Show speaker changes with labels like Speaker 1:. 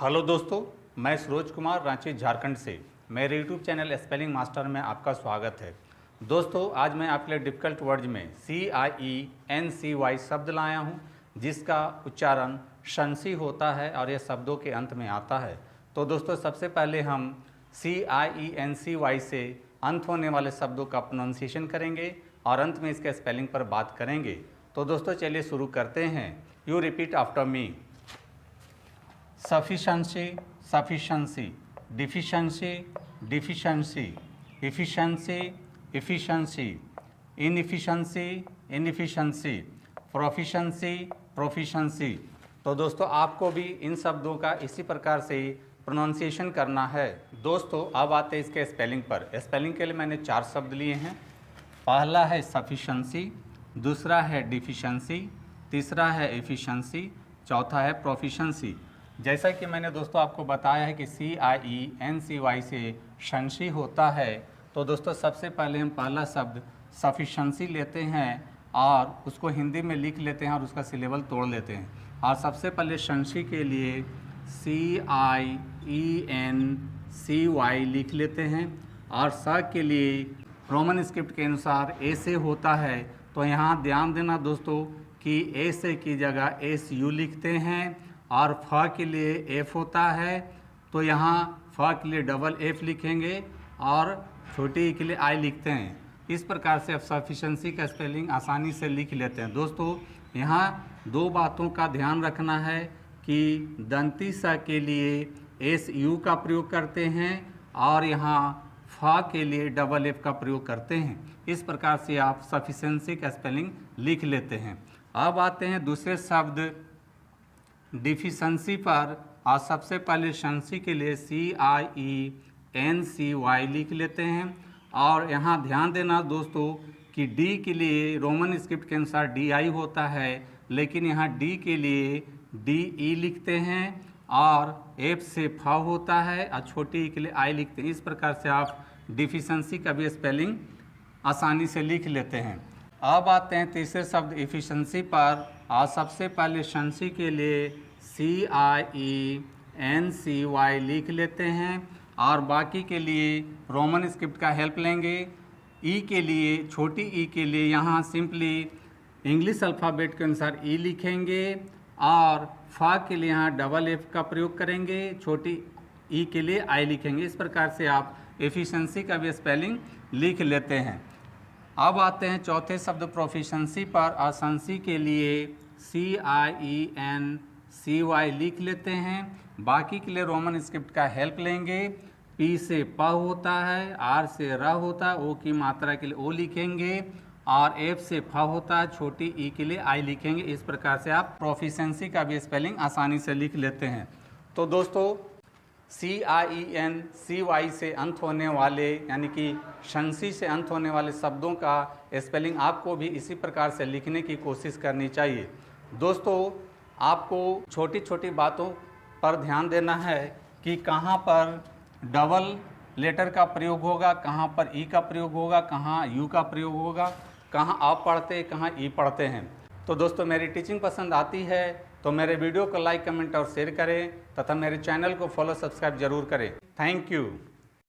Speaker 1: Hello दोस्तों, मैं सरोज कुमार रांची झारखंड से मेरे यूट्यूब चैनल स्पेलिंग मास्टर में आपका स्वागत है। दोस्तों, आज मैं आपके लिए डिफ़िकल्ट वर्ड्स में CIENCY शब्द लाया हूं, जिसका उच्चारण शंसी होता है और यह शब्दों के अंत में आता है। तो दोस्तों, सबसे पहले हम CIENCY से अंत होने वाले शब्दों का प्रोनाउंसिएशन करेंगे और अंत में इसके स्पेलिंग पर बात करेंगे। तो दोस्तों, चलिए शुरू करते हैं। You repeat after me. Sufficiency, sufficiency, deficiency, deficiency, efficiency, efficiency, inefficiency, inefficiency, proficiency, proficiency। तो दोस्तों, आपको भी इन शब्दों का इसी प्रकार से प्रोनाउंसिएशन करना है। दोस्तों, अब आते हैं इसके स्पेलिंग पर। स्पेलिंग के लिए मैंने 4 शब्द लिए हैं। पहला है सफिशंसी, दूसरा है डिफिशंसी, तीसरा है एफिशिएंसी, चौथा है प्रोफिशंसी। जैसा कि मैंने दोस्तों आपको बताया है कि CIENCY से शंसी होता है। तो दोस्तों, सबसे पहले हम पहला शब्द सफिशंसी लेते हैं और उसको हिंदी में लिख लेते हैं और उसका सिलेबल तोड़ लेते हैं। और सबसे पहले शंसी के लिए CIENCY लिख लेते हैं और स के लिए रोमन स्क्रिप्ट के अनुसार ए से होता है। तो यहाँ ध्यान देना दोस्तों कि ए से की जगह SU लिखते हैं और फ के लिए F होता है, तो यहाँ फ के लिए डबल F लिखेंगे और छोटी ई के लिए I लिखते हैं। इस प्रकार से आप सफिशंसी का स्पेलिंग आसानी से लिख लेते हैं। दोस्तों, यहाँ 2 बातों का ध्यान रखना है कि दंती स के लिए SU का प्रयोग करते हैं और यहाँ फ के लिए डबल F का प्रयोग करते हैं। इस प्रकार से आप सफिशंसी का स्पेलिंग लिख लेते हैं। अब आते हैं दूसरे शब्द डिफिशंसी पर। और सबसे पहले शंसी के लिए CIENCY लिख लेते हैं और यहाँ ध्यान देना दोस्तों कि D के लिए रोमन स्क्रिप्ट के अनुसार DI होता है, लेकिन यहाँ D के लिए DE लिखते हैं और F से फ होता है और छोटी ई के लिए I लिखते हैं। इस प्रकार से आप डिफिशंसी का भी स्पेलिंग आसानी से लिख लेते हैं। अब आते हैं तीसरे शब्द एफिशिएंसी पर। और सबसे पहले शंसी के लिए CIENCY लिख लेते हैं और बाकी के लिए रोमन स्क्रिप्ट का हेल्प लेंगे। ई के लिए, छोटी ई के लिए यहाँ सिंपली इंग्लिश अल्फ़ाबेट के अनुसार ई लिखेंगे और फ के लिए यहाँ डबल F का प्रयोग करेंगे, छोटी ई के लिए I लिखेंगे। इस प्रकार से आप एफिशिएंसी का भी स्पेलिंग लिख लेते हैं। अब आते हैं चौथे शब्द प्रोफिशंसी पर। और शंसी के लिए CIENCY लिख लेते हैं। बाकी के लिए रोमन स्क्रिप्ट का हेल्प लेंगे। P से प होता है, R से र होता है, O की मात्रा के लिए O लिखेंगे और F से फ होता है, छोटी ई के लिए I लिखेंगे। इस प्रकार से आप प्रोफिशंसी का भी स्पेलिंग आसानी से लिख लेते हैं। तो दोस्तों, CIENCY से अंत होने वाले यानी कि शंसी से अंत होने वाले शब्दों का स्पेलिंग आपको भी इसी प्रकार से लिखने की कोशिश करनी चाहिए। दोस्तों, आपको छोटी छोटी बातों पर ध्यान देना है कि कहाँ पर डबल लेटर का प्रयोग होगा, कहाँ पर ई का प्रयोग होगा, कहाँ यू का प्रयोग होगा, कहाँ आप पढ़ते कहाँ ई पढ़ते हैं। तो दोस्तों, मेरी टीचिंग पसंद आती है तो मेरे वीडियो को लाइक, कमेंट और शेयर करें तथा मेरे चैनल को फॉलो, सब्सक्राइब जरूर करें। Thank you.